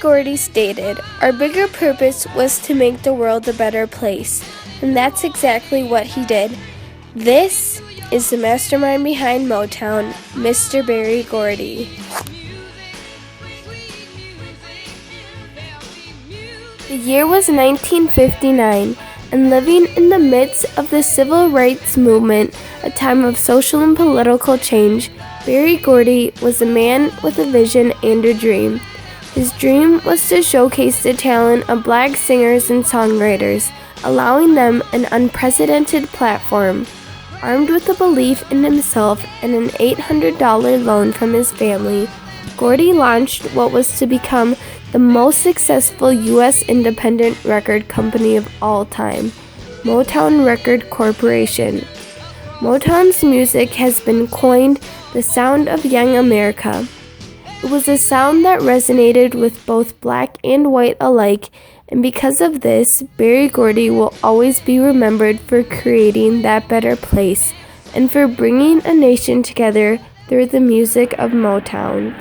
Gordy stated, "Our bigger purpose was to make the world a better place." And that's exactly what he did. This is the mastermind behind Motown, Mr. Berry Gordy. The year was 1959, and living in the midst of the civil rights movement, a time of social and political change, Berry Gordy was a man with a vision and a dream. His dream was to showcase the talent of black singers and songwriters, allowing them an unprecedented platform. Armed with a belief in himself and an $800 loan from his family, Gordy launched what was to become the most successful U.S. independent record company of all time, Motown Record Corporation. Motown's music has been coined the sound of young America. It was a sound that resonated with both black and white alike, and because of this, Berry Gordy will always be remembered for creating that better place and for bringing a nation together through the music of Motown.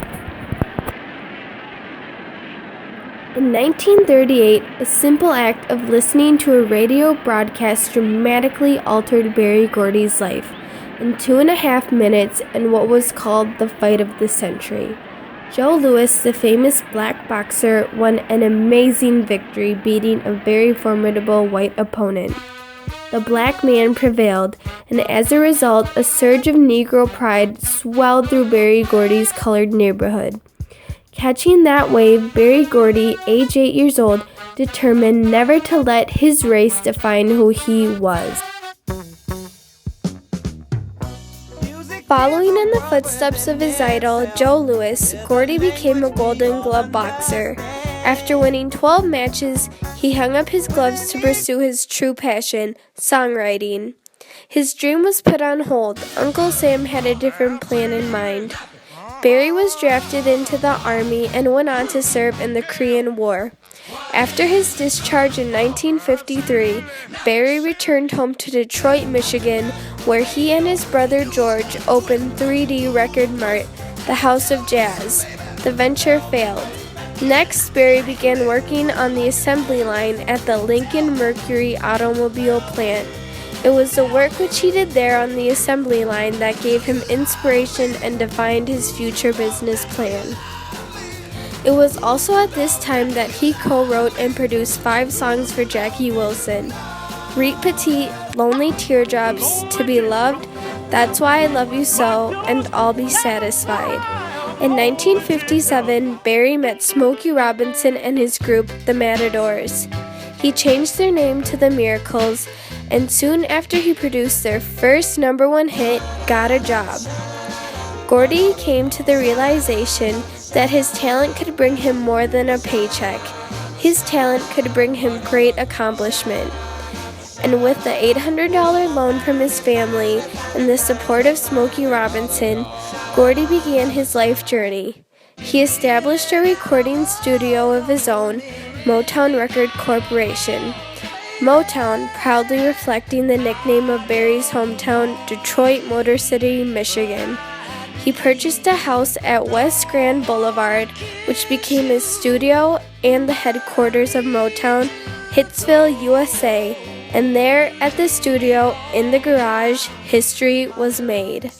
In 1938, a simple act of listening to a radio broadcast dramatically altered Berry Gordy's life in 2.5 minutes in what was called the fight of the century. Joe Louis, the famous black boxer, won an amazing victory, beating a very formidable white opponent. The black man prevailed, and as a result, a surge of Negro pride swelled through Berry Gordy's colored neighborhood. Catching that wave, Berry Gordy, age 8 years old, determined never to let his race define who he was. Following in the footsteps of his idol, Joe Louis, Gordy became a Golden Glove boxer. After winning 12 matches, he hung up his gloves to pursue his true passion, songwriting. His dream was put on hold. Uncle Sam had a different plan in mind. Berry was drafted into the Army and went on to serve in the Korean War. After his discharge in 1953, Berry returned home to Detroit, Michigan, where he and his brother George opened 3D Record Mart, the House of Jazz. The venture failed. Next, Berry began working on the assembly line at the Lincoln Mercury automobile plant. It was the work which he did there on the assembly line that gave him inspiration and defined his future business plan. It was also at this time that he co-wrote and produced 5 songs for Jackie Wilson: Reet Petite, Lonely Teardrops, To Be Loved, That's Why I Love You So, and I'll Be Satisfied. In 1957, Berry met Smokey Robinson and his group, the Matadors. He changed their name to the Miracles, and soon after he produced their first #1 hit, Got a Job. Gordy came to the realization that his talent could bring him more than a paycheck. His talent could bring him great accomplishment. And with the $800 loan from his family and the support of Smokey Robinson, Gordy began his life journey. He established a recording studio of his own, Motown Record Corporation. Motown, proudly reflecting the nickname of Berry's hometown, Detroit, Motor City, Michigan. He purchased a house at West Grand Boulevard, which became his studio and the headquarters of Motown, Hitsville, USA, and there at the studio, in the garage, history was made.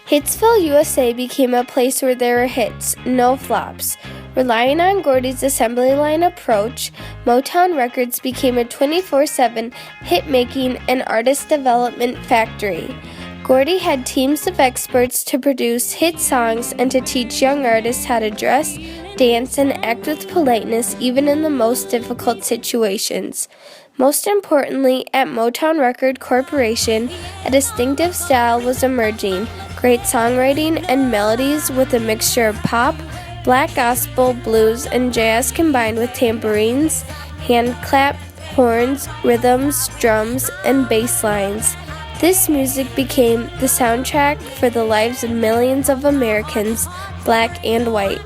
Hitsville, USA became a place where there were hits, no flops. Relying on Gordy's assembly line approach, Motown Records became a 24/7 hit-making and artist development factory. Gordy had teams of experts to produce hit songs and to teach young artists how to dress, dance, and act with politeness even in the most difficult situations. Most importantly, at Motown Record Corporation, a distinctive style was emerging, great songwriting and melodies with a mixture of pop, black gospel, blues, and jazz combined with tambourines, hand clap, horns, rhythms, drums, and bass lines. This music became the soundtrack for the lives of millions of Americans, black and white.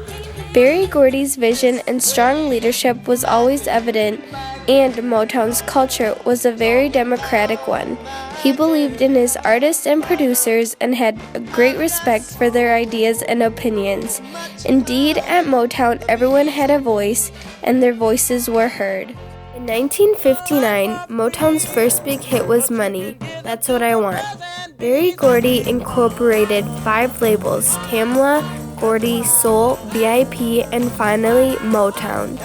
Berry Gordy's vision and strong leadership was always evident, and Motown's culture was a very democratic one. He believed in his artists and producers and had a great respect for their ideas and opinions. Indeed, at Motown, everyone had a voice, and their voices were heard. In 1959, Motown's first big hit was Money, That's What I Want. Berry Gordy incorporated 5 labels: Tamla, Gordy, Soul, VIP, and finally Motown.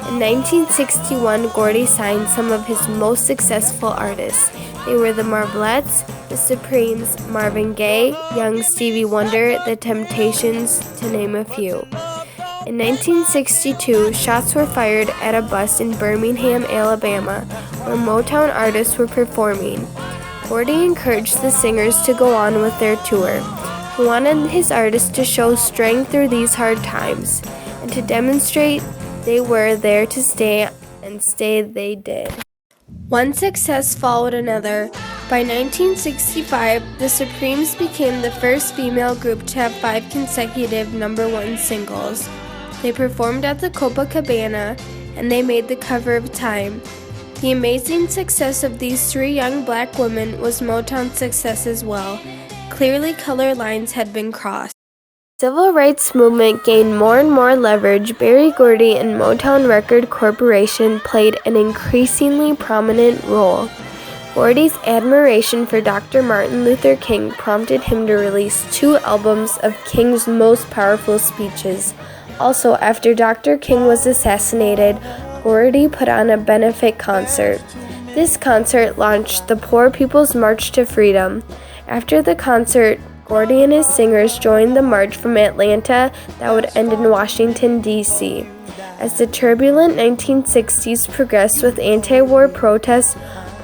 In 1961, Gordy signed some of his most successful artists. They were the Marvelettes, the Supremes, Marvin Gaye, young Stevie Wonder, the Temptations, to name a few. In 1962, shots were fired at a bus in Birmingham, Alabama, where Motown artists were performing. Gordy encouraged the singers to go on with their tour. He wanted his artists to show strength through these hard times, and to demonstrate they were there to stay, and stay they did. One success followed another. By 1965, the Supremes became the first female group to have 5 consecutive #1 singles. They performed at the Copacabana, and they made the cover of Time. The amazing success of these 3 young black women was Motown's success as well. Clearly, color lines had been crossed. The civil rights movement gained more and more leverage. Berry Gordy and Motown Record Corporation played an increasingly prominent role. Gordy's admiration for Dr. Martin Luther King prompted him to release 2 albums of King's most powerful speeches. Also, after Dr. King was assassinated, Gordy put on a benefit concert. This concert launched the Poor People's March to Freedom. After the concert, Gordy and his singers joined the march from Atlanta that would end in Washington, D.C. As the turbulent 1960s progressed with anti-war protests,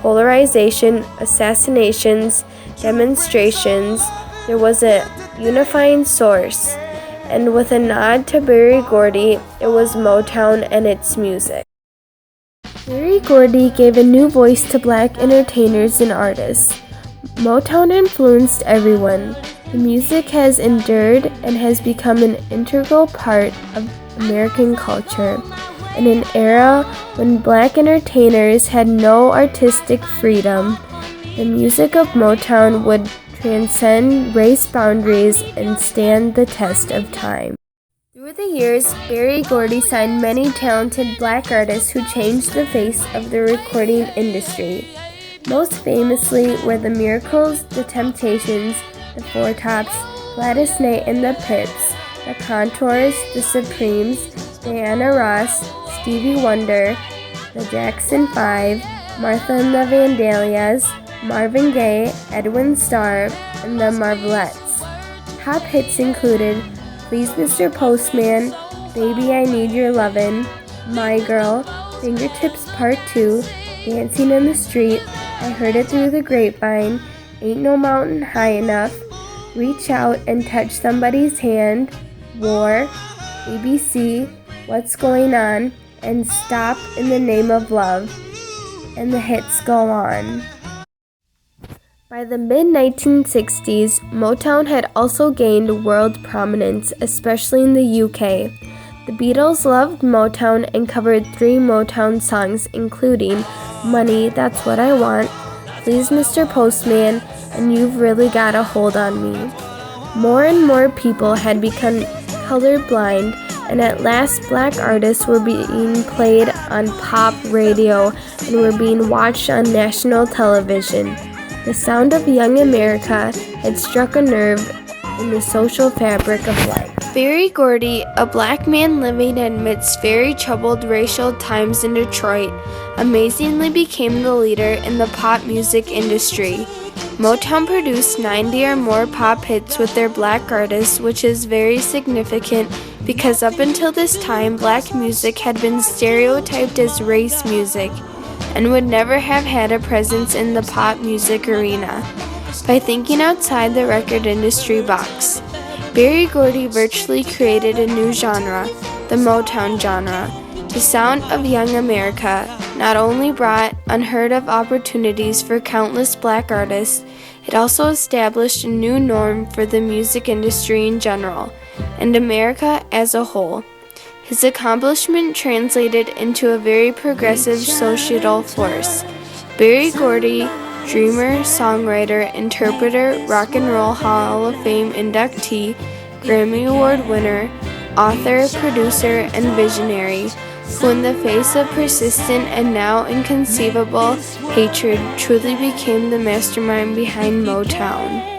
polarization, assassinations, demonstrations, there was a unifying source. And with a nod to Berry Gordy, it was Motown and its music. Berry Gordy gave a new voice to black entertainers and artists. Motown influenced everyone. The music has endured and has become an integral part of American culture. In an era when black entertainers had no artistic freedom, the music of Motown would transcend race boundaries and stand the test of time. Through the years, Berry Gordy signed many talented black artists who changed the face of the recording industry. Most famously were the Miracles, the Temptations, the Four Tops, Gladys Knight and the Pips, the Contours, the Supremes, Diana Ross, Stevie Wonder, the Jackson 5, Martha and the Vandalias, Marvin Gaye, Edwin Starr, and the Marvelettes. Top hits included Please Mr. Postman, Baby I Need Your Lovin', My Girl, Fingertips Part 2, Dancing in the Street, I Heard It Through the Grapevine, Ain't No Mountain High Enough, Reach Out and Touch Somebody's Hand, War, ABC, What's Going On, and Stop in the Name of Love. And the hits go on. By the mid-1960s, Motown had also gained world prominence, especially in the UK. The Beatles loved Motown and covered 3 Motown songs, including Money, That's What I Want, Please Mr. Postman, and You've Really Got a Hold on Me. More and more people had become colorblind, and at last black artists were being played on pop radio and were being watched on national television. The sound of young America had struck a nerve in the social fabric of life. Berry Gordy, a black man living amidst very troubled racial times in Detroit, amazingly became the leader in the pop music industry. Motown produced 90 or more pop hits with their black artists, which is very significant because up until this time, black music had been stereotyped as race music and would never have had a presence in the pop music arena. By thinking outside the record industry box, Berry Gordy virtually created a new genre, the Motown genre. The sound of young America not only brought unheard of opportunities for countless black artists, it also established a new norm for the music industry in general, and America as a whole. His accomplishment translated into a very progressive societal force. Berry Gordy dreamer, songwriter, interpreter, Rock and Roll Hall of Fame inductee, Grammy Award winner, author, producer, and visionary, who in the face of persistent and now inconceivable hatred truly became the mastermind behind Motown.